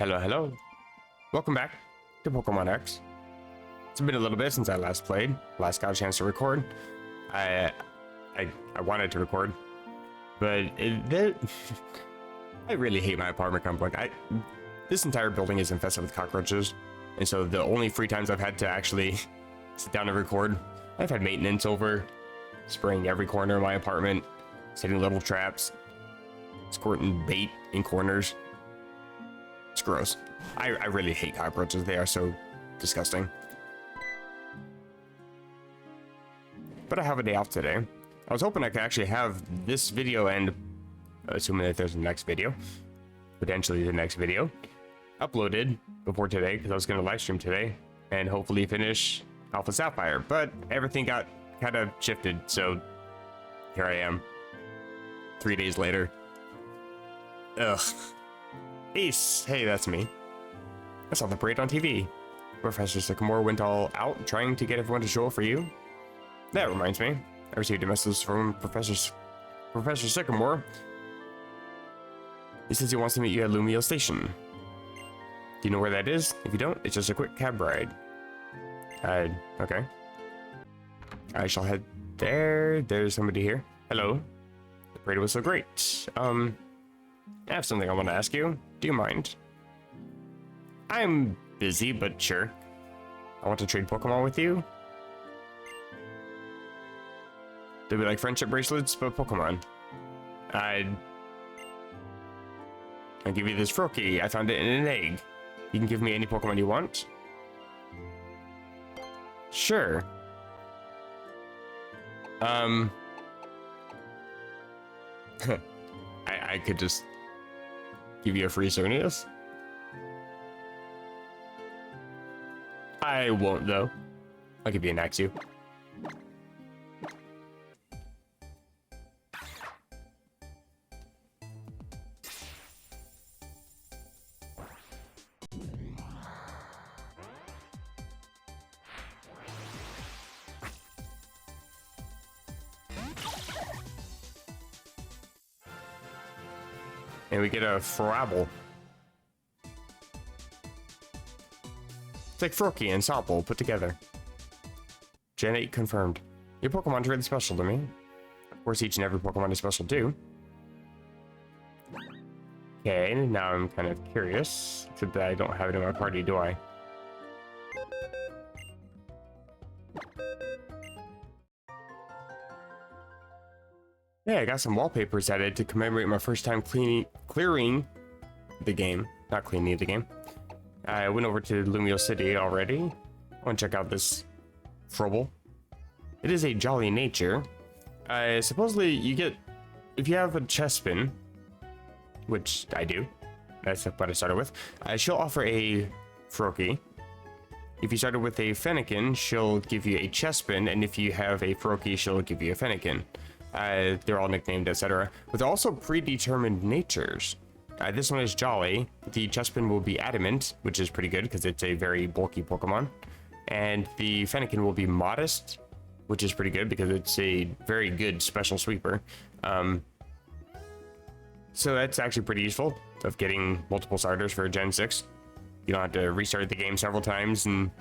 Hello, hello. Welcome back to Pokemon X. It's been a little bit since I last played. Last got a chance to record. I wanted to record, but I really hate my apartment complex. This entire building is infested with cockroaches, and so the only free times I've had to actually sit down and record, I've had maintenance over, spraying every corner of my apartment, setting little traps, squirting bait in corners. It's gross. I really hate cockroaches. They are so disgusting. But I have a day off today. I was hoping I could actually have this video and, assuming that there's a next video, potentially the next video, uploaded before today, because I was going to live stream today and hopefully finish Alpha Sapphire. But everything got kind of shifted, so here I am, 3 days later. Ugh. Ace, hey, that's me. I saw the parade on TV. Professor Sycamore went all out trying to get everyone to show up for you. That reminds me, I received a message from Professor Sycamore. He says he wants to meet you at Lumiose Station. Do you know where that is? If you don't, it's just a quick cab ride. Okay. I shall head there. There's somebody here. Hello. The parade was so great. I have something I want to ask you. Do you mind? I'm busy, but sure. I want to trade Pokemon with you. They'll be like friendship bracelets, but Pokemon. I'll give you this Froakie. I found it in an egg. You can give me any Pokemon you want. Sure. I could just give you a free Xerneas. I won't, though. I'll give you an Axew. And we get a Frabble. It's like Froakie and Sobble put together. Gen 8 confirmed. Your Pokemon's really special to me. Of course, each and every Pokemon is special too. Okay, now I'm kind of curious. Except that I don't have it in my party, do I? Yeah, I got some wallpapers added to commemorate my first time clearing the game. Not cleaning the game. I went over to Lumiose City already. I want to check out this Frobble. It is a jolly nature. Supposedly you get, if you have a Chespin, which I do, that's what I started with, she'll offer a Froakie. If you started with a Fennekin, she'll give you a Chespin, and if you have a Froakie, she'll give you a Fennekin. They're all nicknamed, etc. But they're also predetermined natures. This one is Jolly. The Chespin will be Adamant, which is pretty good because it's a very bulky Pokemon. And the Fennekin will be Modest, which is pretty good because it's a very good special sweeper. So that's actually pretty useful of getting multiple starters for Gen 6. You don't have to restart the game several times, and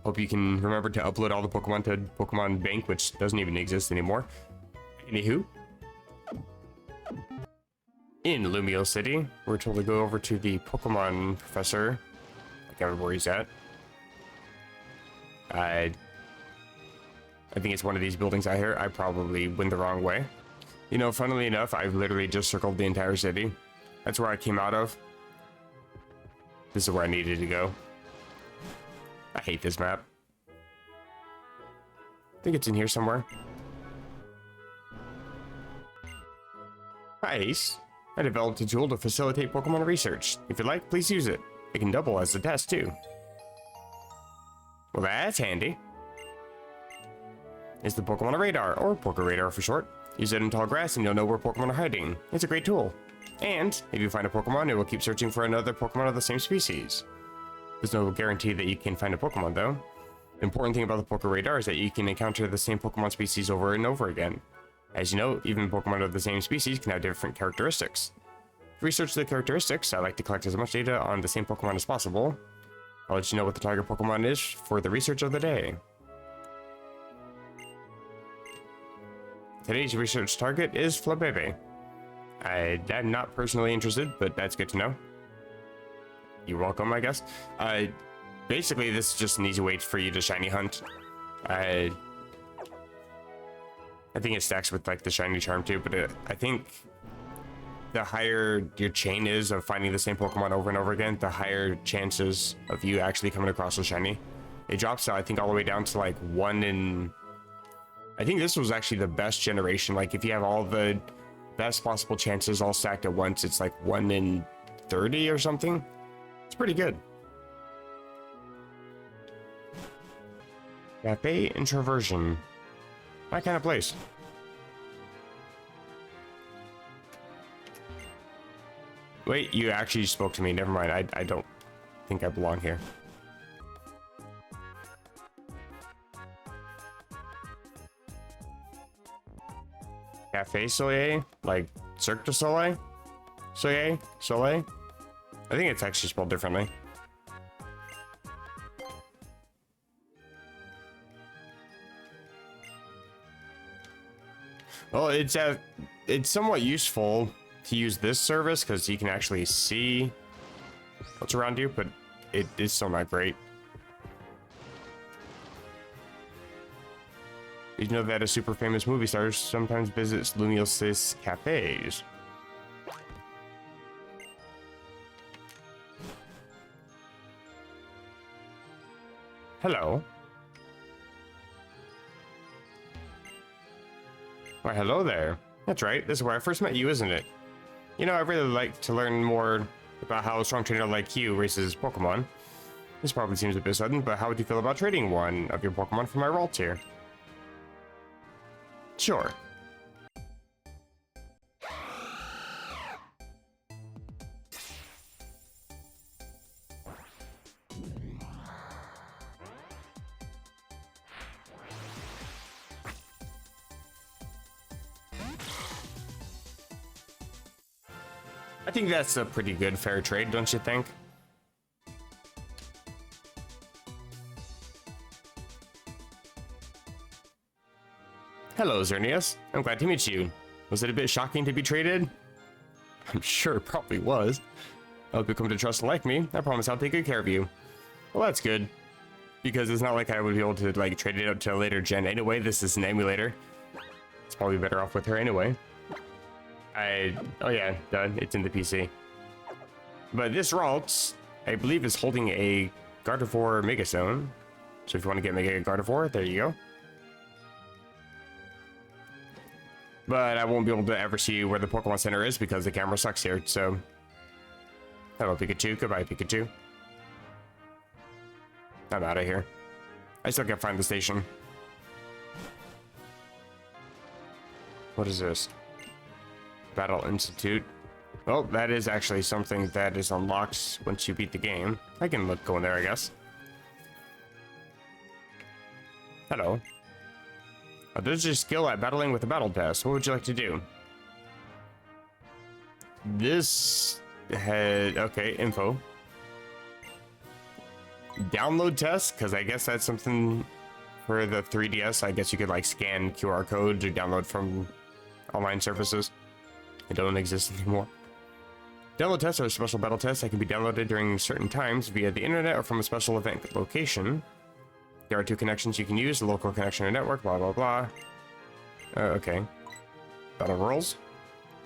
hope you can remember to upload all the Pokemon to Pokemon Bank, which doesn't even exist anymore. Anywho, in Lumiose City, we're told to go over to the Pokemon Professor. I can't remember where he's at. I think it's one of these buildings out here. I probably went the wrong way. You know, funnily enough, I've literally just circled the entire city. That's where I came out of. This is where I needed to go. I hate this map. I think it's in here somewhere. Hi, Ace. I developed a tool to facilitate Pokemon research. If you'd like, please use it. It can double as a test, too. Well, that's handy. It's the Pokemon Radar, or Poké Radar for short. Use it in tall grass and you'll know where Pokemon are hiding. It's a great tool. And, if you find a Pokemon, it will keep searching for another Pokemon of the same species. There's no guarantee that you can find a Pokemon, though. The important thing about the Poké Radar is that you can encounter the same Pokemon species over and over again. As you know, even Pokemon of the same species can have different characteristics. To research the characteristics, I like to collect as much data on the same Pokemon as possible. I'll let you know what the target Pokemon is for the research of the day. Today's research target is Flabebe. I'm not personally interested, but that's good to know. You're welcome, I guess. Basically, this is just an easy way for you to shiny hunt. I think it stacks with like the shiny charm too, but I think the higher your chain is of finding the same Pokemon over and over again, the higher chances of you actually coming across a shiny. It drops out, I think, all the way down to like 1 in... I think this was actually the best generation. Like, if you have all the best possible chances all stacked at once, it's like 1 in 30 or something. It's pretty good. Cafe Introversion. My kind of place. Wait, you actually spoke to me. Never mind. I don't think I belong here. Cafe Soleil? Like Cirque du Soleil? Soleil? Soleil? I think it's actually spelled differently. Well, it's somewhat useful to use this service because you can actually see what's around you, but it is still not great. Did you know that a super famous movie star sometimes visits Lumiose cafes? Hello. Why, hello there. That's right, this is where I first met you, isn't it? You know, I'd really like to learn more about how a strong trainer like you races Pokemon. This probably seems a bit sudden, but how would you feel about trading one of your Pokemon for my Ralt here? Sure. I think that's a pretty good fair trade, don't you think? Hello, Xerneas. I'm glad to meet you. Was it a bit shocking to be traded? I'm sure it probably was. I hope you come to trust and like me. I promise I'll take good care of you. Well, that's good. Because it's not like I would be able to, like, trade it out to a later gen. Anyway, this is an emulator. It's probably better off with her anyway. Oh yeah, done. It's in the PC. But this Ralt, I believe, is holding a Gardevoir Megastone. So if you want to get Mega Gardevoir, there you go. But I won't be able to ever see where the Pokemon Center is because the camera sucks here, so... Hello, Pikachu. Goodbye, Pikachu. I'm out of here. I still can't find the station. What is this? Battle Institute. Well, that is actually something that is unlocked once you beat the game. I can go in there, I guess. Hello. Oh, there's your skill at battling with a battle test. What would you like to do? This had... Okay, info. Download test, because I guess that's something for the 3DS. I guess you could like scan QR codes or download from online services. They don't exist anymore. Download tests are special battle tests that can be downloaded during certain times via the internet or from a special event location. There are two connections you can use, the local connection or network, blah, blah, blah. Okay. Battle rules.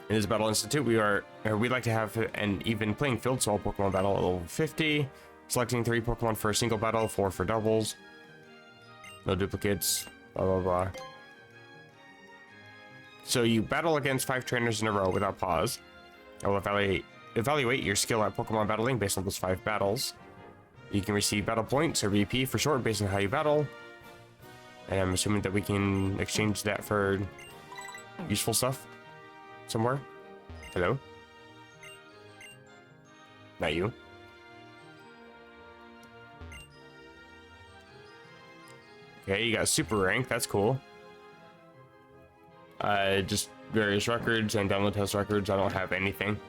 In this Battle Institute, we like to have an even playing field, so all Pokemon battle at level 50. Selecting 3 Pokemon for a single battle, 4 for doubles. No duplicates, blah, blah, blah. So you battle against 5 trainers in a row without pause. I will evaluate your skill at Pokemon battling based on those 5 battles. You can receive battle points, or VP for short, based on how you battle. And I'm assuming that we can exchange that for useful stuff somewhere. Hello? Not you. Okay, you got super rank, that's cool. Just various records and download test records. I don't have anything.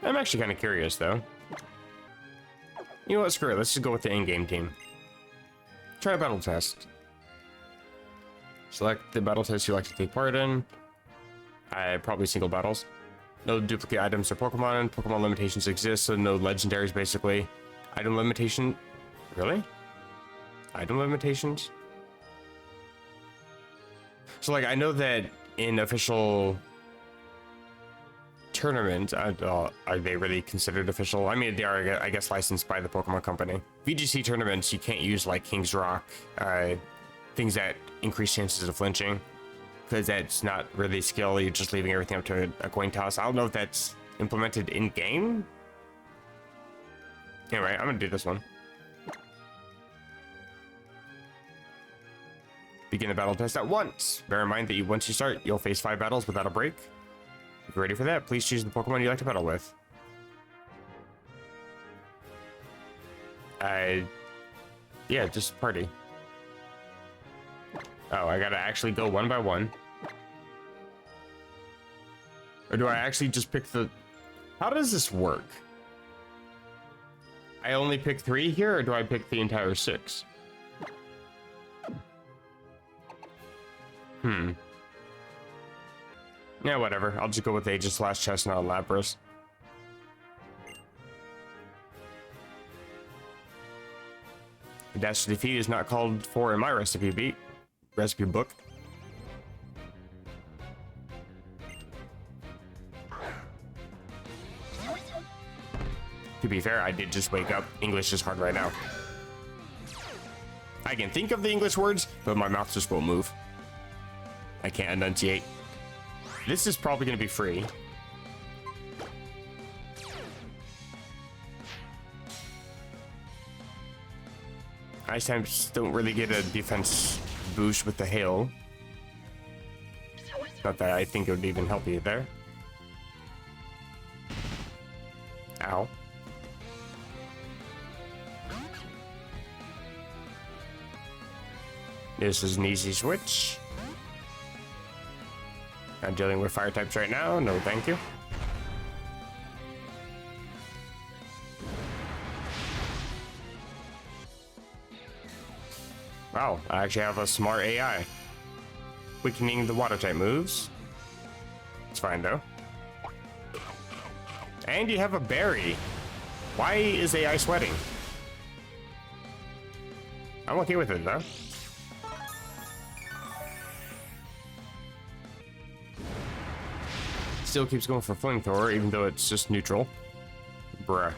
I'm actually kind of curious, though. You know what? Screw it. Let's just go with the in-game team. Try a battle test. Select the battle test you like to take part in. Probably single battles. No duplicate items or Pokemon. Pokemon limitations exist, so no legendaries, basically. Item limitation... Really? Item limitations? So, like, I know that in official tournaments, are they really considered official? I mean, they are, I guess, licensed by the Pokemon Company. VGC tournaments, you can't use, like, King's Rock, things that increase chances of flinching, because that's not really skill. You're just leaving everything up to a coin toss. I don't know if that's implemented in-game. Anyway, I'm gonna do this one. Begin the battle test at once. Bear in mind that once you start, you'll face 5 battles without a break. If you're ready for that, please choose the Pokemon you like to battle with. Yeah, just party. Oh, I gotta actually go one by one. Or do I actually just pick the... How does this work? I only pick 3 here, or do I pick the entire 6? Yeah, whatever. I'll just go with Aegis, Last Chestnut, and Lapras. The dash to defeat is not called for in my recipe book. To be fair, I did just wake up. English is hard right now. I can think of the English words, but my mouth just won't move. I can't enunciate. This is probably going to be free. Ice types don't really get a defense boost with the hail. Not that I think it would even help you there. Ow. This is an easy switch. I'm dealing with fire types right now. No, thank you. Wow, I actually have a smart AI. Weakening the water type moves. It's fine though. And you have a berry. Why is AI sweating? I'm okay with it though. Still keeps going for flamethrower, even though it's just neutral. Bruh.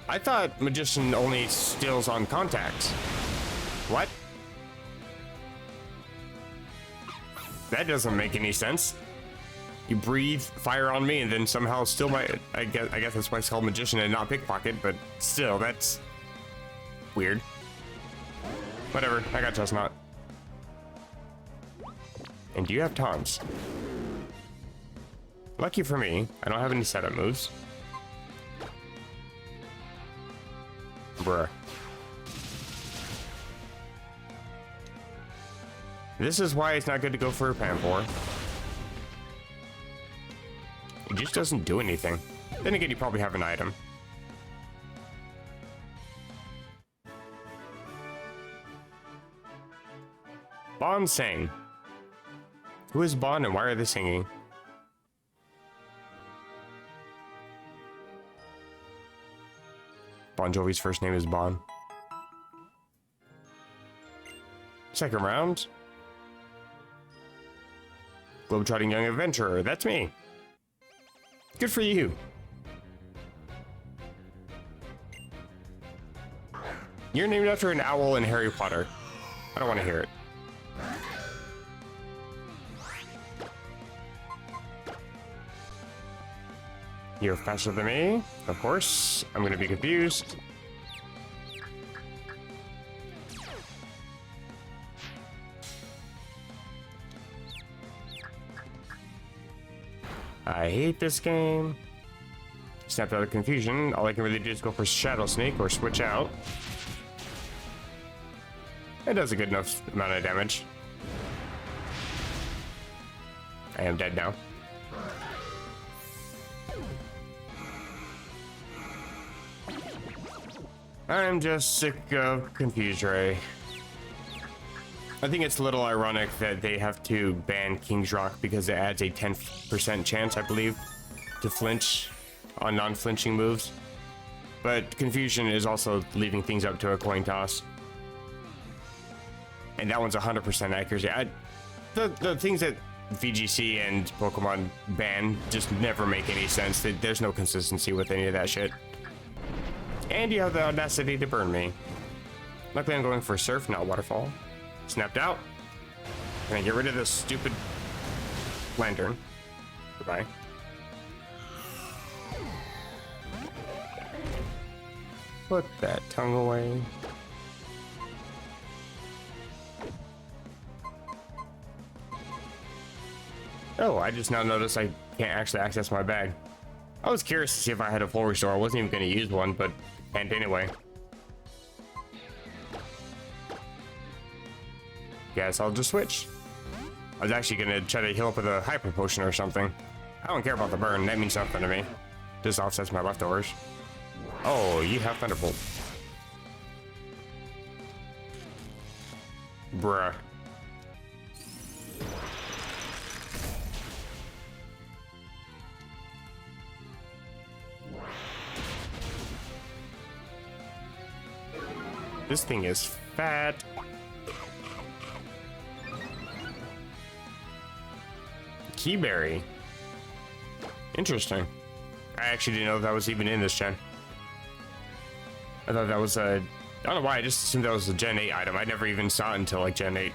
I thought Magician only steals on contact. What? That doesn't make any sense. You breathe fire on me and then somehow still I guess that's why it's called Magician and not Pickpocket, but still, that's weird. Whatever, I got Chestnut. And do you have taunts? Lucky for me, I don't have any setup moves. Bruh. This is why it's not good to go for a Panpour. It just doesn't do anything. Then again, you probably have an item. Bon sang. Who is Bon and why are they singing? Bon Jovi's first name is Bon. Second round. Globetrotting Young Adventurer, that's me. Good for you. You're named after an owl in Harry Potter. I don't want to hear it. You're faster than me, of course. I'm gonna be confused. I hate this game. Snapped out of confusion. All I can really do is go for Shadow Sneak or switch out. It does a good enough amount of damage. I am dead now. I'm just sick of Confuse Ray. I think it's a little ironic that they have to ban King's Rock because it adds a 10% chance, I believe, to flinch on non-flinching moves. But Confusion is also leaving things up to a coin toss. And that one's 100% accuracy. The things that VGC and Pokemon ban just never make any sense. There's no consistency with any of that shit. And you have the audacity to burn me. Luckily I'm going for Surf, not Waterfall. Snapped out. Gonna get rid of this stupid lantern. Goodbye. Put that tongue away. Oh, I just now noticed I can't actually access my bag. I was curious to see if I had a full restore. I wasn't even going to use one, but and anyway. Guess I'll just switch. I was actually going to try to heal up with a hyper potion or something. I don't care about the burn. That means nothing to me. Just offsets my leftovers. Oh, you have Thunderbolt. Bruh. This thing is fat. Keyberry. Interesting. I actually didn't know that was even in this gen. I thought that was a... I don't know why, I just assumed that was a Gen 8 item. I never even saw it until like Gen 8.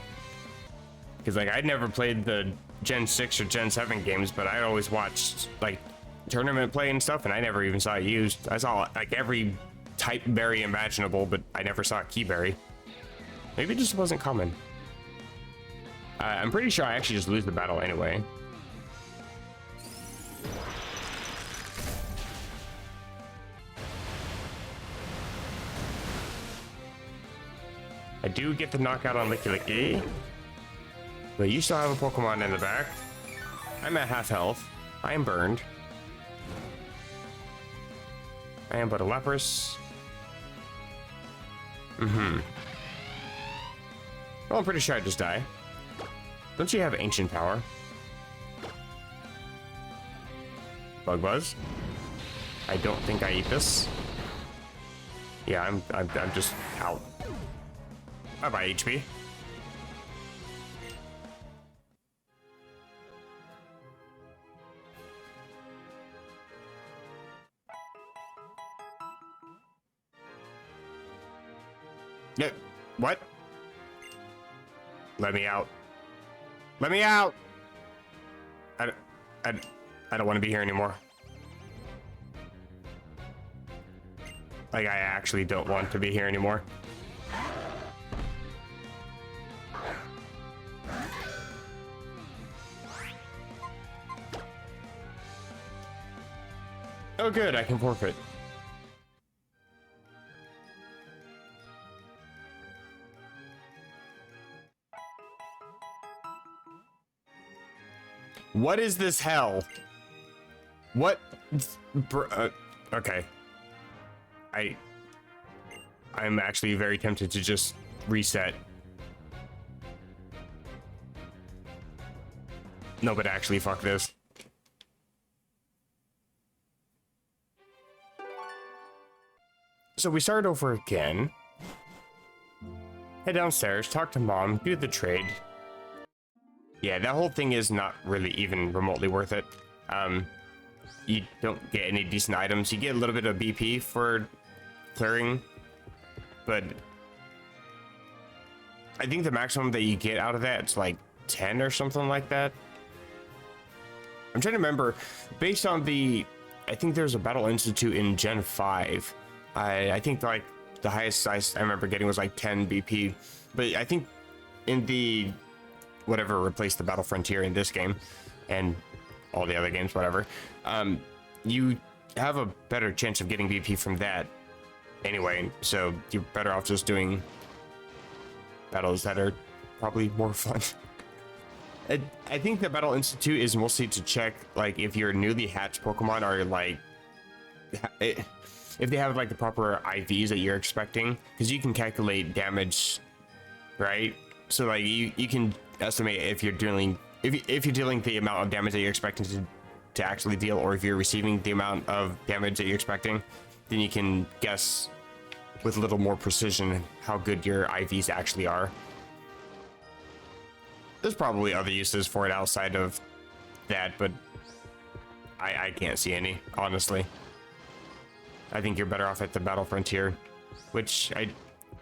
Because like I'd never played the Gen 6 or Gen 7 games, but I always watched like tournament play and stuff, and I never even saw it used. I saw like every type berry imaginable, but I never saw a Keyberry. Maybe it just wasn't common. I'm pretty sure I actually just lose the battle anyway. I do get the knockout on Licky Licky, but you still have a Pokemon in the back. I'm at half health. I am burned. I am but a Lapras. Well, I'm pretty sure I just die. Don't you have Ancient Power? Bug Buzz? I don't think I eat this. Yeah, I'm just out. Bye-bye, HP. Yeah, what? Let me out. Let me out! I don't want to be here anymore. Like, I actually don't want to be here anymore. Oh good, I can forfeit. What is this hell? What? Okay. I'm actually very tempted to just reset. No, but actually, fuck this. So we start over again. Head downstairs, talk to mom, do the trade. Yeah, that whole thing is not really even remotely worth it. You don't get any decent items. You get a little bit of BP for clearing, but I think the maximum that you get out of that it's like 10 or something like that. I'm trying to remember, based on the, I think there's a Battle Institute in Gen 5. I think like the highest I remember getting was like 10 BP, but I think in the whatever replaced the Battle Frontier in this game and all the other games, whatever, you have a better chance of getting BP from that anyway, so you're better off just doing battles that are probably more fun. I think the Battle Institute is mostly to check like if your newly hatched Pokemon are like if they have like the proper IVs that you're expecting, because you can calculate damage, right? So like you can estimate if you're dealing if you're dealing the amount of damage that you're expecting to actually deal, or if you're receiving the amount of damage that you're expecting, then you can guess with a little more precision how good your IVs actually are. There's probably other uses for it outside of that, but I can't see any, honestly. I think you're better off at the battle frontier, which I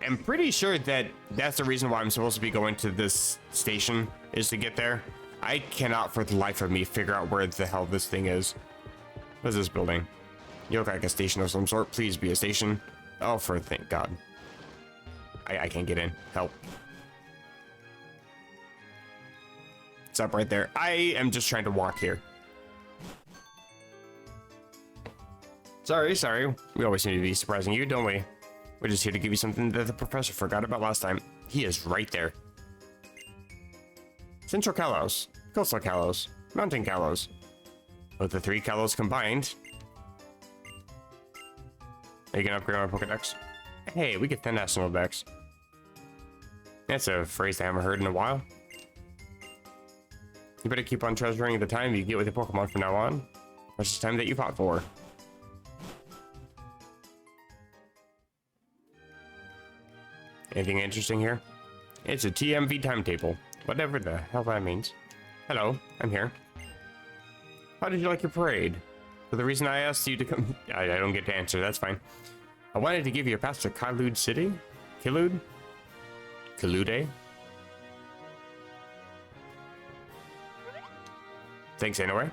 am pretty sure that that's the reason why I'm supposed to be going to this station, is to get there. I cannot for the life of me figure out where the hell this thing is. What is this building? You look like a station of some sort. Please be a station. Oh, for thank God. I can't get in. Help. It's up right there. I am just trying to walk here. Sorry. We always seem to be surprising you, don't we? We're just here to give you something that the professor forgot about last time. He is right there. Central Kalos, Coastal Kalos, Mountain Kalos. With the 3 Kalos combined, are you gonna upgrade my Pokedex? Hey, we get the National Dex. That's a phrase I haven't heard in a while. You better keep on treasuring the time you get with the Pokemon from now on. Much the time that you fought for. Anything interesting here? It's a TMV timetable. Whatever the hell that means. Hello, I'm here. How did you like your parade? For the reason I asked you to come... I don't get to answer, that's fine. I wanted to give you a pass to Kiloude City? Kiloude? Kiloude? Thanks anyway.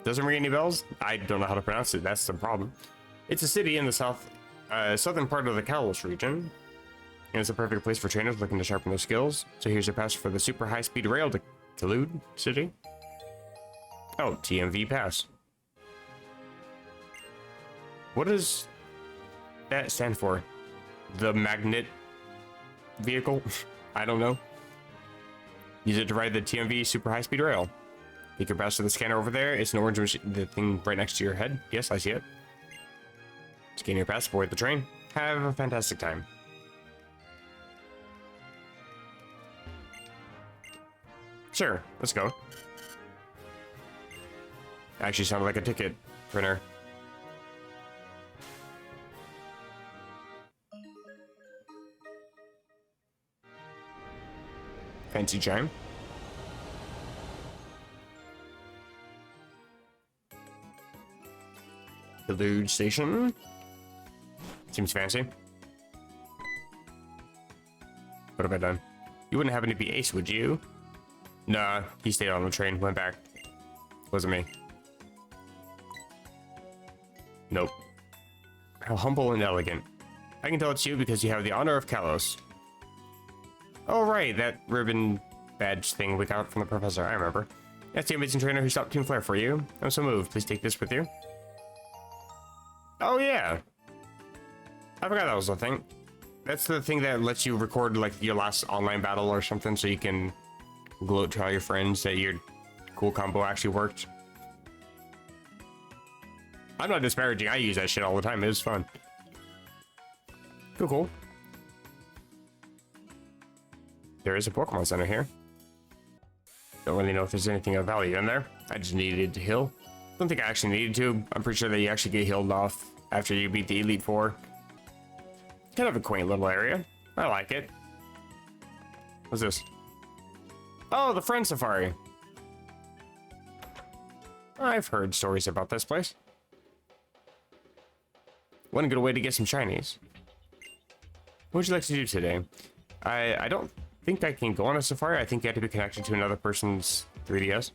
Doesn't ring any bells? I don't know how to pronounce it, that's the problem. It's a city in the southern part of the Kalos region. And it's a perfect place for trainers looking to sharpen their skills. So here's your pass for the super high-speed rail to Kiloude City. Oh, TMV pass. What does that stand for? The magnet vehicle? I don't know. Use it to ride the TMV super high-speed rail. Take your pass to the scanner over there. It's an orange machine, the thing right next to your head. Yes, I see it. Scan your pass, board the train. Have a fantastic time. Sure, let's go. Actually sounded like a ticket printer. Fancy chime. Kiloude Station. Seems fancy. What have I done? You wouldn't happen to be Ace, would you? Nah, he stayed on the train, went back. Wasn't me. Nope. How humble and elegant. I can tell it's you because you have the honor of Kalos. Oh right, that ribbon badge thing we got from the professor, I remember. That's the amazing trainer who stopped Team Flare for you. I'm so moved. Please take this with you. Oh yeah. I forgot that was the thing. That's the thing that lets you record like your last online battle or something, so you can gloat to all your friends that your cool combo actually worked. I'm not disparaging, I use that shit all the time, it was fun. Cool. There is a Pokemon Center here. Don't really know if there's anything of value in there. I just needed to heal. Don't think I actually needed to. I'm pretty sure that you actually get healed off after you beat the Elite Four. Kind of a quaint little area. I like it. What's this? Oh, the Friend Safari. I've heard stories about this place. One good way to get some shinies. What would you like to do today? I don't think I can go on a safari. I think you have to be connected to another person's 3DS.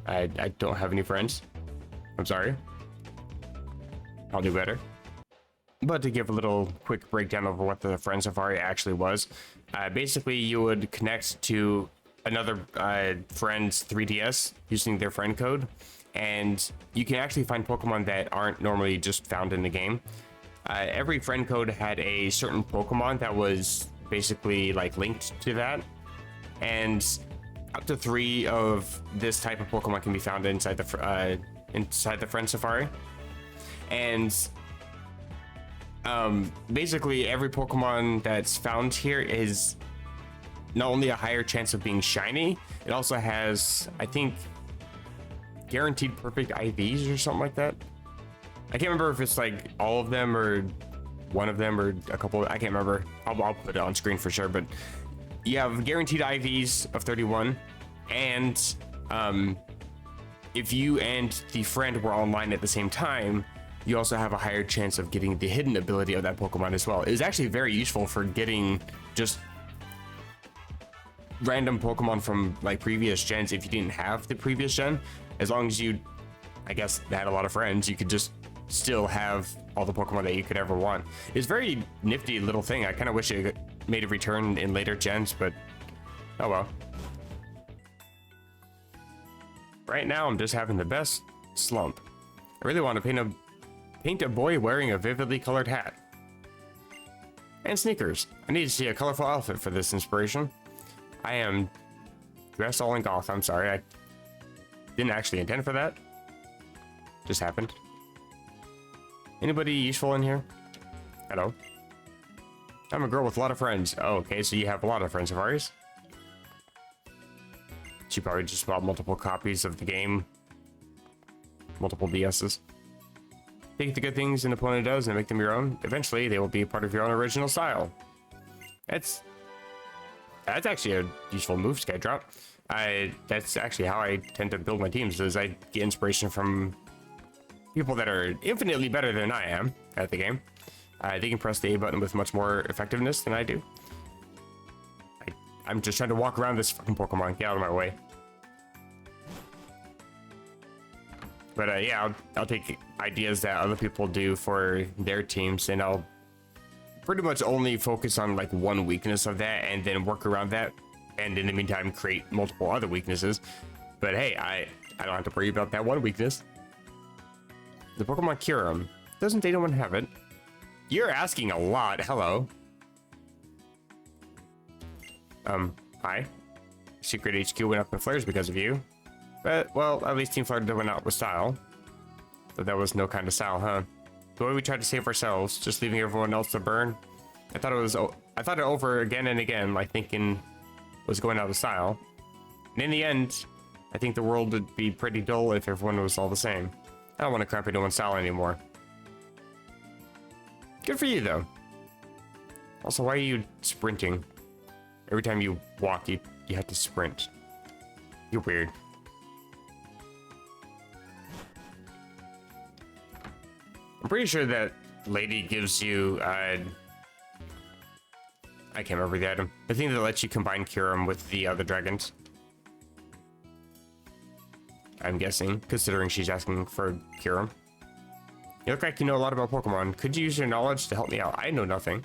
I don't have any friends. I'm sorry. I'll do better. But to give a little quick breakdown of what the Friend Safari actually was, basically you would connect to another friend's 3DS using their friend code, and you can actually find Pokemon that aren't normally just found in the game. Every friend code had a certain Pokemon that was basically like linked to that, and up to 3 of this type of Pokemon can be found inside the Friend Safari. And basically every Pokemon that's found here is not only a higher chance of being shiny, it also has, I think, guaranteed perfect IVs or something like that. I can't remember if it's like all of them or one of them or a couple. I can't remember. I'll put it on screen for sure. But you have guaranteed IVs of 31, and if you and the friend were online at the same time, you also have a higher chance of getting the hidden ability of that Pokemon as well. It's actually very useful for getting just random Pokemon from like previous gens. If you didn't have the previous gen, as long as you, I guess, had a lot of friends, you could just still have all the Pokemon that you could ever want. It's a very nifty little thing. I kind of wish it made a return in later gens, but oh well. Right now, I'm just having the best slump. I really want to paint a boy wearing a vividly colored hat. And sneakers. I need to see a colorful outfit for this inspiration. I am dressed all in goth. I'm sorry, I didn't actually intend for that. Just happened. Anybody useful in here? Hello. I'm a girl with a lot of friends. Oh, okay, so you have a lot of friends of ours. She probably just bought multiple copies of the game. Multiple DSs. Take the good things an opponent does and make them your own. Eventually, they will be a part of your own original style. That's actually a useful move, Skydrop. That's actually how I tend to build my teams, is I get inspiration from people that are infinitely better than I am at the game. They can press the A button with much more effectiveness than I do. I'm just trying to walk around this fucking Pokemon. Get out of my way. But yeah, I'll take ideas that other people do for their teams, and I'll pretty much only focus on like one weakness of that and then work around that, and in the meantime create multiple other weaknesses. But hey, I don't have to worry about that one weakness. The Pokemon Kyurem. Doesn't anyone have it? You're asking a lot. Hello. Hi. Secret HQ went up in flares because of you. But, well, at least Team Florida went out with style. But that was no kind of style, huh? The way we tried to save ourselves, just leaving everyone else to burn. I thought it over again and again, like thinking it was going out of style. And in the end, I think the world would be pretty dull if everyone was all the same. I don't want to cramp anyone's style anymore. Good for you, though. Also, why are you sprinting? Every time you walk, you have to sprint. You're weird. I'm pretty sure that lady gives you, I can't remember the item. The thing that lets you combine Kyurem with the other dragons. I'm guessing, considering she's asking for Kyurem. You look like you know a lot about Pokemon. Could you use your knowledge to help me out? I know nothing.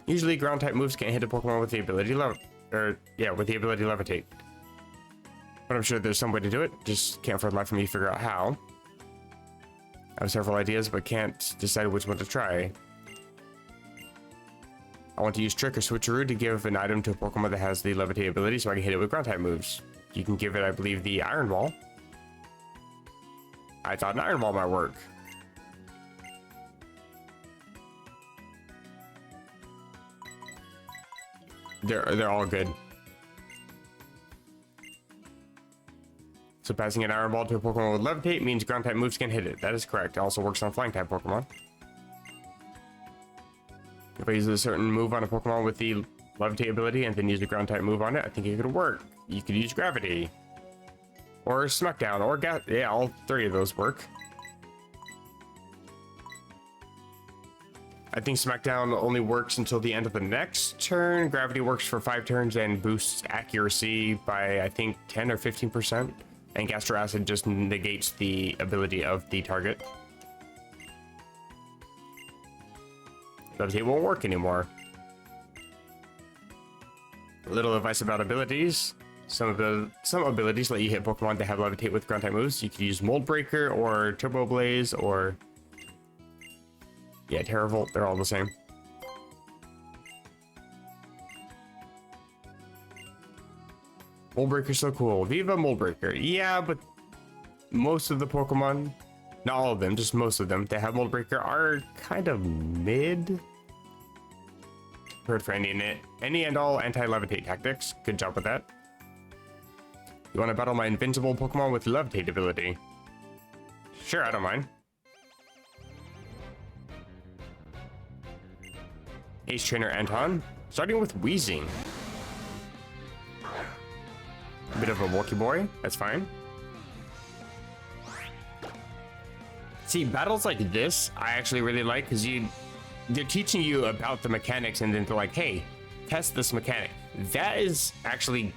Usually, ground-type moves can't hit a Pokemon with the ability levitate. But I'm sure there's some way to do it. Just can't for the life of me figure out how. I have several ideas, but can't decide which one to try. I want to use Trick or Switcheroo to give an item to a Pokemon that has the levitate ability so I can hit it with ground-type moves. You can give it, I believe, the Iron Ball. I thought an Iron Ball might work. They're all good. So passing an Iron Ball to a Pokemon with Levitate means ground-type moves can hit it. That is correct. It also works on Flying-type Pokemon. If I use a certain move on a Pokemon with the Levitate ability and then use the ground-type move on it, I think it could work. You could use Gravity. Or Smackdown, or yeah, all three of those work. I think Smackdown only works until the end of the next turn. Gravity works for 5 turns and boosts accuracy by, I think, 10 or 15%. And Gastro Acid just negates the ability of the target. Levitate won't work anymore. A little advice about abilities. Some abilities let you hit Pokemon that have Levitate with ground-type moves. You could use Mold Breaker or Turbo Blaze or... yeah, Terravolt, they're all the same. Mold Breaker's so cool. Viva Mold Breaker. Yeah, but most of the Pokemon, not all of them, just most of them that have Mold Breaker are kind of mid. Heard for any and all anti-levitate tactics. Good job with that. You want to battle my invincible Pokemon with levitate ability? Sure, I don't mind. Ace Trainer Anton, starting with Wheezing. A bit of a Wookie boy, that's fine. See, battles like this, I actually really like, because they're teaching you about the mechanics, and then they're like, hey, test this mechanic. That is actually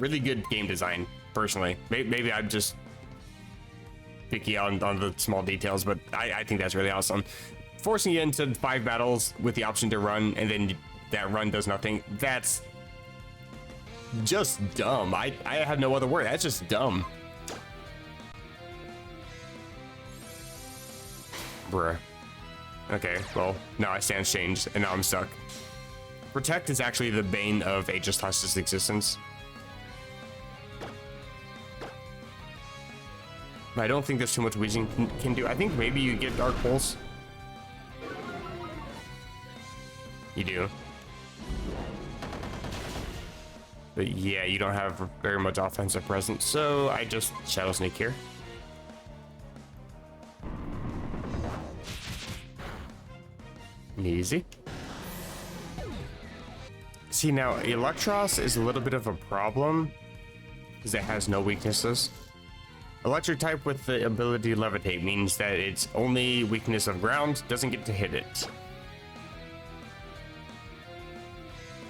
really good game design, personally. Maybe I'm just picky on the small details, but I think that's really awesome. Forcing you into 5 battles with the option to run, and then that run does nothing, that's just dumb. I have no other word. That's just dumb. Bruh. Okay, well, now I stand changed, and now I'm stuck. Protect is actually the bane of Aegistus's existence. But I don't think there's too much Weezing can do. I think maybe you get Dark Pulse. You do. But yeah, you don't have very much offensive presence, so I just Shadow Sneak here. Easy. See, now Electros is a little bit of a problem because it has no weaknesses. Electric type with the ability Levitate means that its only weakness of ground doesn't get to hit it.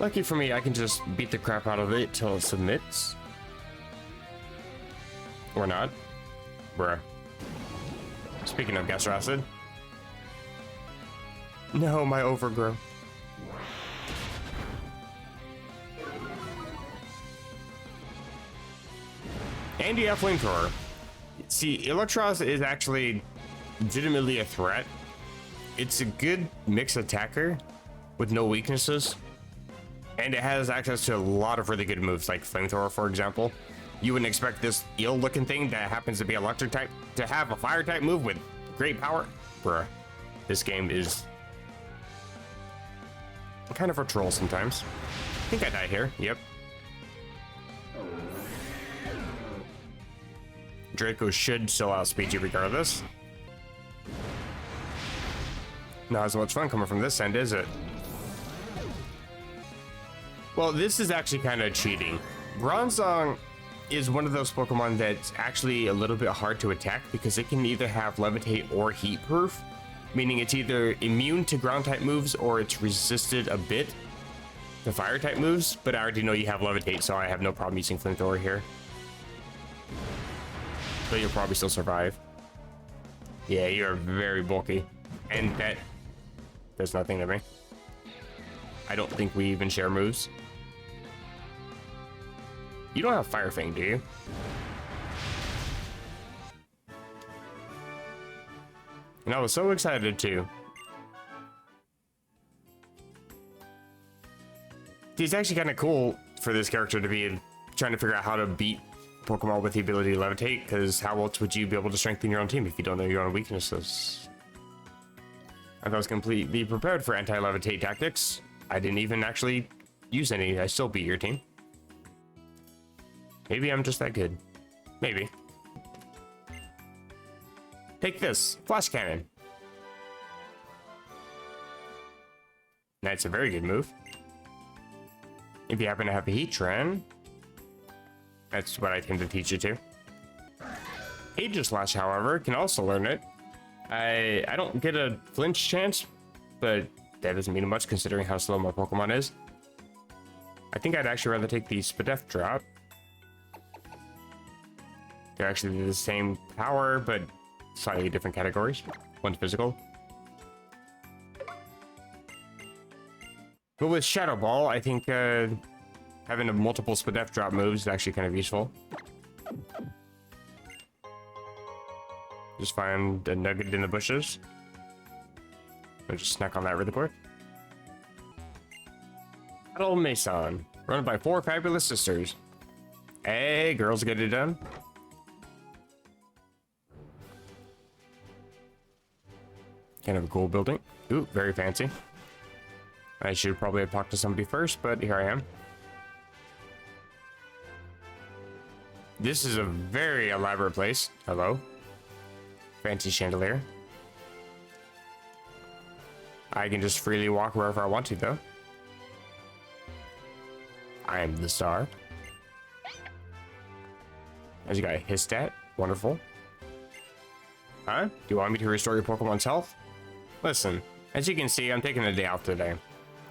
Lucky for me, I can just beat the crap out of it till it submits. Or not. Bruh. Speaking of Gastro Acid. No, my overgrowth. And you have Flamethrower. See, Electros is actually legitimately a threat. It's a good mixed attacker with no weaknesses. And it has access to a lot of really good moves, like Flamethrower, for example. You wouldn't expect this eel-looking thing that happens to be electric type to have a fire type move with great power. Bruh, this game is kind of a troll sometimes. I think I died here. Yep. Draco should still outspeed you regardless. Not as much fun coming from this end, is it? Well, this is actually kind of cheating. Bronzong is one of those Pokemon that's actually a little bit hard to attack because it can either have Levitate or Heat Proof, meaning it's either immune to ground type moves or it's resisted a bit to fire type moves, but I already know you have Levitate, so I have no problem using Flamethrower here. But you'll probably still survive. Yeah, you're very bulky, and that does nothing to me. I don't think we even share moves. You don't have Fire Fang, do you? And I was so excited too. It's actually kind of cool for this character to be trying to figure out how to beat Pokemon with the ability to Levitate, because how else would you be able to strengthen your own team if you don't know your own weaknesses? I thought I was completely prepared for anti-Levitate tactics. I didn't even actually use any. I still beat your team. Maybe I'm just that good. Maybe. Take this. Flash Cannon. That's a very good move. If you happen to have a Heatran, that's what I tend to teach you to. Aegislash, however, can also learn it. I don't get a flinch chance, but that doesn't mean much considering how slow my Pokemon is. I think I'd actually rather take the Spadef drop. They're actually the same power, but slightly different categories. One's physical. But with Shadow Ball, I think having a multiple Spadef drop moves is actually kind of useful. Just find a nugget in the bushes. I'll just snack on that really quick. Battle Mason, run by 4 fabulous sisters. Hey, girls, get it done. Kind of a cool building. Ooh, very fancy. I should probably have talked to somebody first, but here I am. This is a very elaborate place. Hello. Fancy chandelier. I can just freely walk wherever I want to, though. I am the star. As you got a his stat. Wonderful. Huh? Do you want me to restore your Pokemon's health? Listen, as you can see, I'm taking a day off today.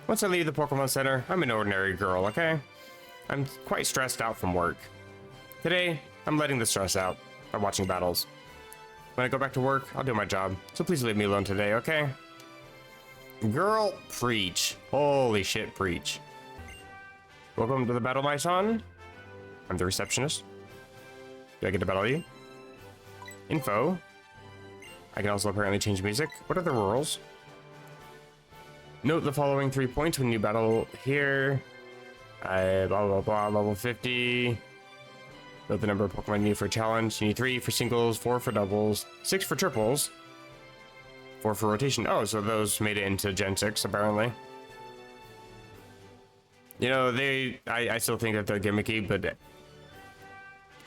Once I leave the Pokemon Center, I'm an ordinary girl, okay? I'm quite stressed out from work. Today, I'm letting the stress out by watching battles. When I go back to work, I'll do my job, so please leave me alone today, okay? Girl, preach. Holy shit, preach. Welcome to the battle, my son. I'm the receptionist. Do I get to battle you? Info. I can also apparently change music. What are the rules? Note the following 3 points when you battle here. Blah, blah, blah, level 50. Note the number of Pokemon you need for a challenge. You need 3 for singles, 4 for doubles, 6 for triples, 4 for rotation. Oh, so those made it into Gen 6, apparently. You know, I still think that they're gimmicky, but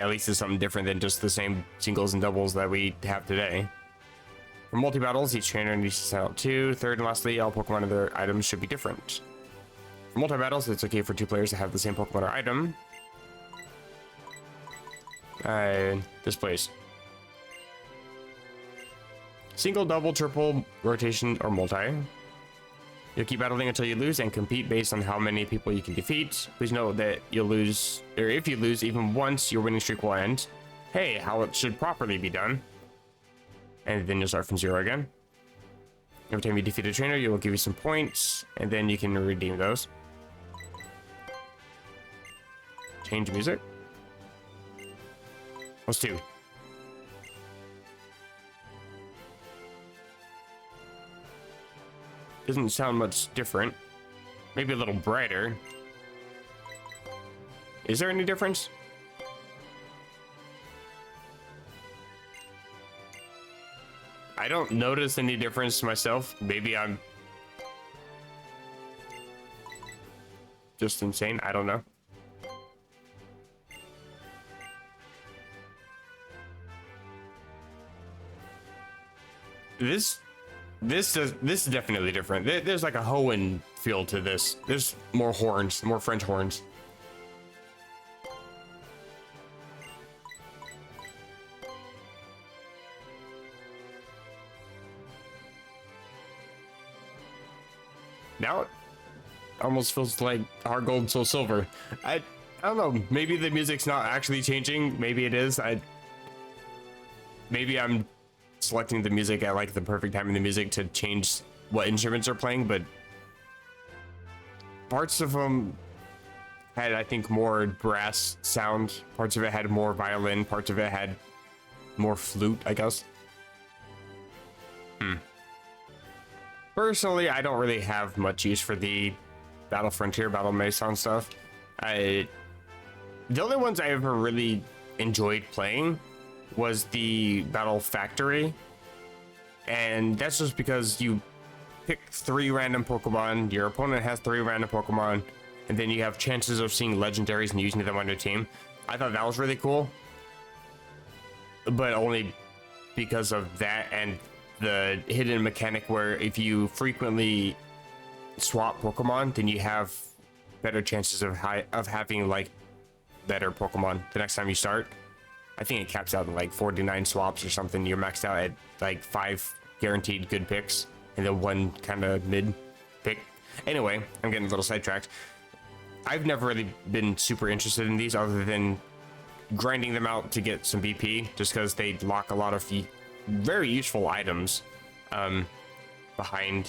at least it's something different than just the same singles and doubles that we have today. For multi-battles, each trainer needs to send out 2. Third and lastly, all Pokemon and their items should be different. For multi-battles, it's okay for 2 players to have the same Pokemon or item. This place. Single, double, triple, rotation, or multi. You'll keep battling until you lose and compete based on how many people you can defeat. Please note that you'll lose, or if you lose even once, your winning streak will end. Hey, how it should properly be done. And then you'll start from 0 again. Every time you defeat a trainer, it will give you some points, and then you can redeem those. Change music. What's 2? Doesn't sound much different. Maybe a little brighter. Is there any difference? I don't notice any difference myself. Maybe I'm just insane. I don't know. This is definitely different. There's like a Hoenn feel to this. There's more horns, more French horns. Now it almost feels like Heart Gold, Soul Silver. I don't know. Maybe the music's not actually changing. Maybe it is. Maybe I'm selecting the music at like the perfect time in the music to change what instruments are playing, but parts of them had, I think, more brass sound. Parts of it had more violin. Parts of it had more flute, I guess. Personally, I don't really have much use for the Battle Frontier, Battle Maison stuff. The only ones I ever really enjoyed playing was the Battle Factory, and that's just because you pick 3 random Pokemon, your opponent has 3 random Pokemon, and then you have chances of seeing legendaries and using them on your team. I thought that was really cool, but only because of that and the hidden mechanic where if you frequently swap Pokemon, then you have better chances of having like better Pokemon the next time you start. I think it caps out at like 49 swaps or something. You're maxed out at like 5 guaranteed good picks and then 1 kind of mid pick. Anyway, I'm getting a little sidetracked. I've never really been super interested in these other than grinding them out to get some BP, just because they lock a lot of very useful items behind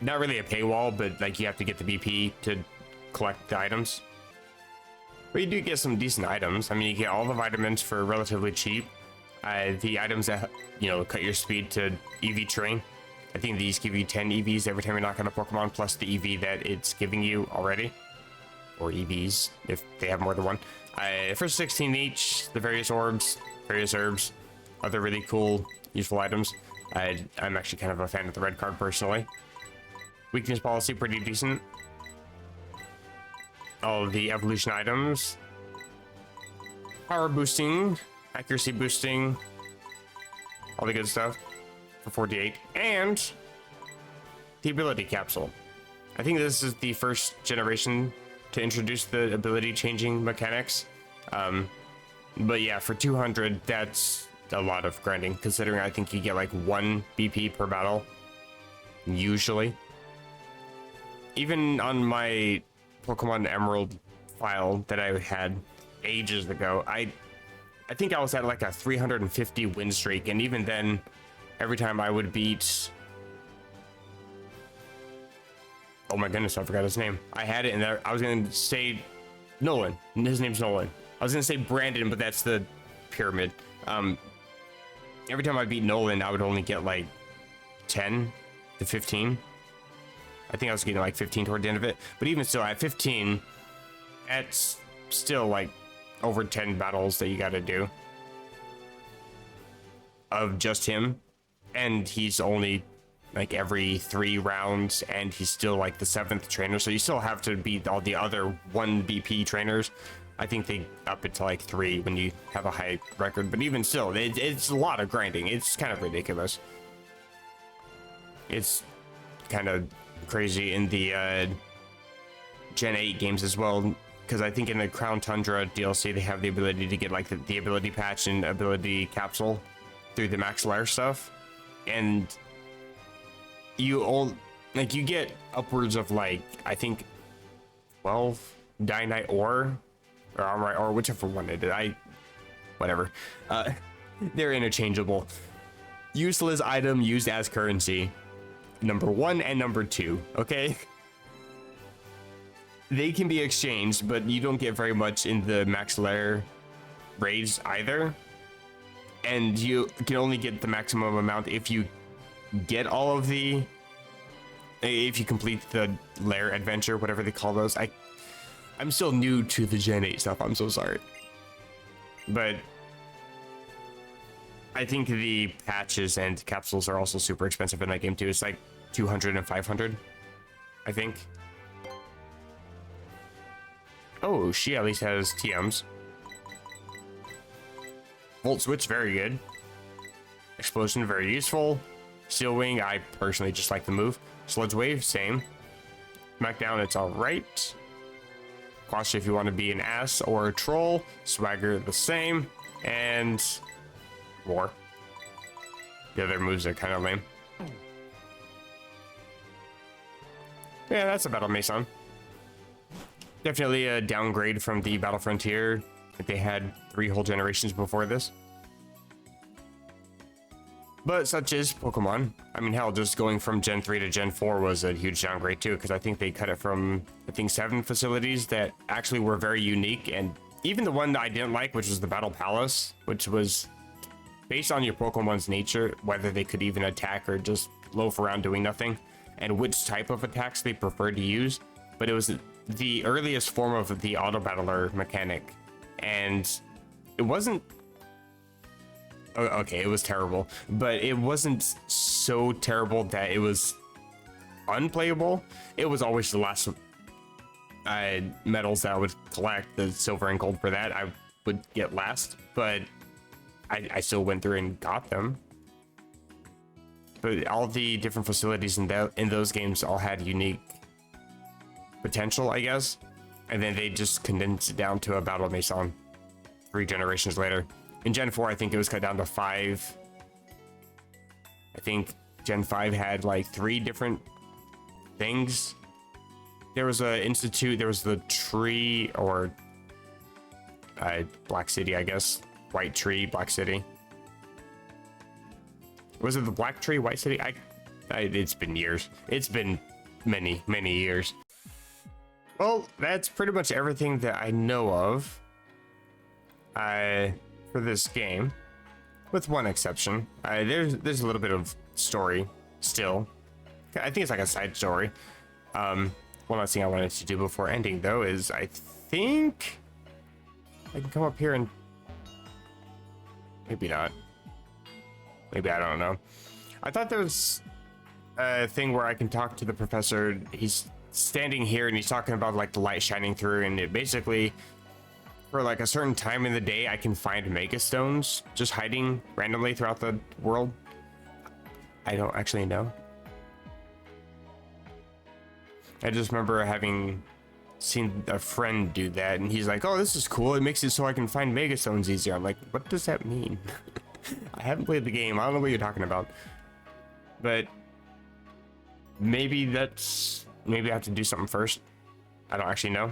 not really a paywall, but like you have to get the BP to collect the items. But you do get some decent items. I mean, you get all the vitamins for relatively cheap. The items that, you know, cut your speed to EV train. I think these give you 10 EVs every time you knock out a Pokemon, plus the EV that it's giving you already. Or EVs, if they have more than one. For 16 each, the various orbs, various herbs. other really cool, useful items. I'm actually kind of a fan of the red card personally. Weakness policy, pretty decent. All of the evolution items. Power boosting, accuracy boosting, all the good stuff for 48. And the ability capsule. I think this is the first generation to introduce the ability changing mechanics. But yeah, for 200, that's a lot of grinding, considering I think you get like 1 BP per battle, usually. Even on my Pokemon Emerald file that I had ages ago, I think I was at like a 350 win streak, and even then, every time I would beat... Oh my goodness, I forgot his name. I had it in there. I was going to say Nolan. His name's Nolan. I was going to say Brandon, but that's the pyramid. Every time I beat Nolan, I would only get like 10 to 15. I think I was getting like 15 toward the end of it. But even still, at 15, that's still like over 10 battles that you got to do of just him. And he's only like every 3 rounds, and he's still like the 7th trainer, so you still have to beat all the other 1 BP trainers. I think they up it to like 3 when you have a high record, but even still, it's a lot of grinding. It's kind of ridiculous. It's kind of crazy in the Gen 8 games as well, because I think in the Crown Tundra DLC they have the ability to get like the ability patch and ability capsule through the Max Lair stuff, and you get upwards of like, I think 12 Dynite or Armorite, or whichever one it is. Whatever. They're interchangeable. Useless item used as currency. Number 1 and number 2, okay? They can be exchanged, but you don't get very much in the Max Lair raids either. And you can only get the maximum amount if you get all of the... If you complete the Lair adventure, whatever they call those. I'm still new to the Gen 8 stuff, I'm so sorry. But I think the patches and capsules are also super expensive in that game too. It's like 200 and 500, I think. Oh, she at least has TMs. Volt Switch, very good. Explosion, very useful. Steel Wing, I personally just like the move. Sludge Wave, same. Smackdown, it's alright. Quash if you want to be an ass or a troll. Swagger, the same. And Roar. The other moves are kind of lame. Yeah, that's a Battle Mason. Definitely a downgrade from the Battle Frontier that they had 3 whole generations before this. But such is Pokemon. I mean, hell, just going from Gen 3 to Gen 4 was a huge downgrade too, because I think they cut it from, I think, 7 facilities that actually were very unique. And even the one that I didn't like, which was the Battle Palace, which was based on your Pokemon's nature, whether they could even attack or just loaf around doing nothing, and which type of attacks they preferred to use. But it was the earliest form of the auto battler mechanic, and it wasn't... Okay, it was terrible, but it wasn't so terrible that it was unplayable. It was always the last medals that I would collect, the silver and gold for that, I would get last, but I still went through and got them. But all the different facilities in those games all had unique potential, I guess, and then they just condensed it down to a Battle Mason 3 generations later. In Gen 4, I think it was cut down to 5. I think Gen 5 had like 3 different things. There was a Institute, there was the tree, or Black City, I guess. White Tree, Black City. Was it the Black Tree, White City? It's been years. It's been many, many years. Well, that's pretty much everything that I know of. For this game, with one exception. There's a little bit of story still. I think it's like a side story. One last thing I wanted to do before ending, though, is I think I can come up here and maybe not. Maybe, I don't know. I thought there was a thing where I can talk to the professor. He's standing here and he's talking about like the light shining through, and it basically, for like a certain time in the day, I can find mega stones just hiding randomly throughout the world. I don't actually know. I just remember having seen a friend do that, and he's like, oh, this is cool, it makes it so I can find mega stones easier. I'm like, what does that mean? I haven't played the game, I don't know what you're talking about. But maybe maybe I have to do something first. I don't actually know.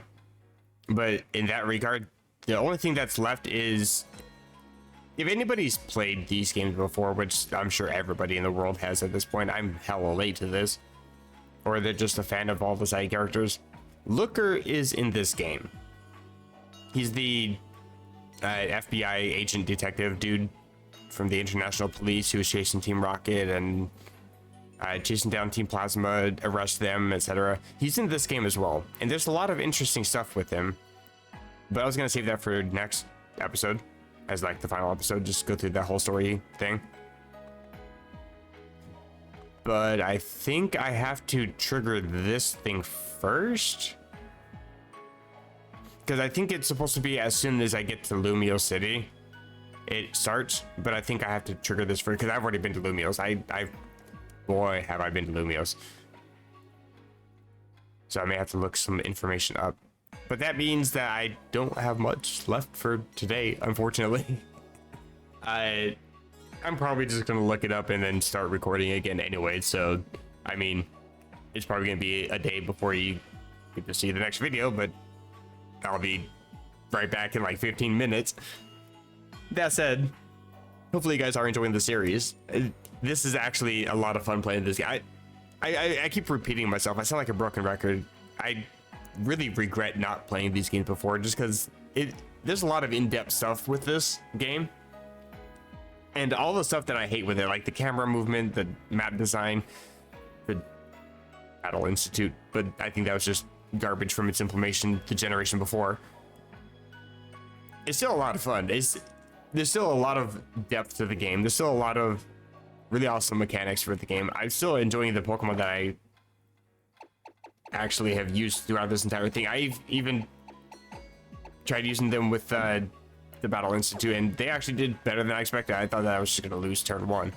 But in that regard, the only thing that's left is, if anybody's played these games before, which I'm sure everybody in the world has at this point, I'm hella late to this, or they're just a fan of all the side characters, Looker is in this game. He's the FBI agent detective dude from the International Police who was chasing Team Rocket and chasing down Team Plasma, arrest them, etc. He's in this game as well, and there's a lot of interesting stuff with him. But I was gonna save that for next episode, as like the final episode, just go through that whole story thing. But I think I have to trigger this thing first, because I think it's supposed to be as soon as I get to Lumiose City it starts, but I think I have to trigger this first because I've already been to Lumiose. Boy, have I been to Lumiose. So I may have to look some information up. But that means that I don't have much left for today, unfortunately. I'm probably just gonna look it up and then start recording again anyway. So, I mean, it's probably gonna be a day before you get to see the next video, but I'll be right back in like 15 minutes. That said, hopefully you guys are enjoying the series. This is actually a lot of fun playing this game. I keep repeating myself. I sound like a broken record. I really regret not playing these games before, just because there's a lot of in-depth stuff with this game, and all the stuff that I hate with it, like the camera movement, the map design, the Battle Institute, but I think that was just garbage from its implementation the generation before. It's still a lot of fun. There's still a lot of depth to the game. There's still a lot of really awesome mechanics for the game. I'm still enjoying the Pokemon that I actually have used throughout this entire thing. I've even tried using them with the Battle Institute, and they actually did better than I expected. I thought that I was just going to lose turn one.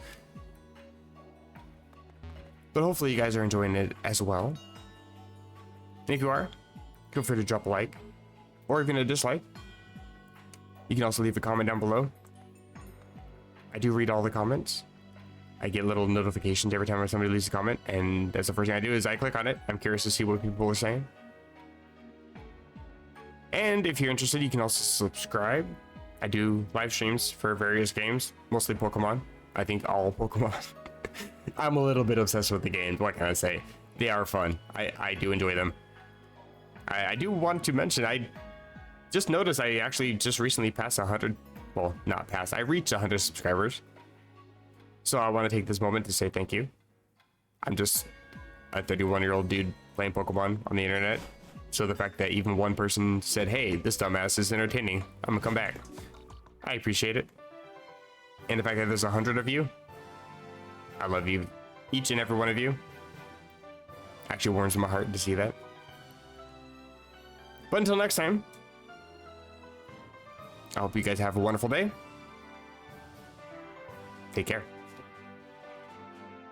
But hopefully you guys are enjoying it as well. And if you are, feel free to drop a like, or even a dislike. You can also leave a comment down below. I do read all the comments. I get little notifications every time somebody leaves a comment, and that's the first thing I do is I click on it. I'm curious to see what people are saying. And if you're interested, you can also subscribe. I do live streams for various games, mostly Pokemon. I think all Pokemon. I'm a little bit obsessed with the games. What can I say? They are fun. I do enjoy them. I do want to mention, I just noticed I actually just recently passed 100. Well, not passed. I reached 100 subscribers. So I want to take this moment to say thank you. I'm just a 31-year-old dude playing Pokemon on the internet. So the fact that even one person said, hey, this dumbass is entertaining, I'm gonna come back. I appreciate it. And the fact that there's 100 of you, I love you, each and every one of you. Actually warms my heart to see that. But until next time, I hope you guys have a wonderful day. Take care.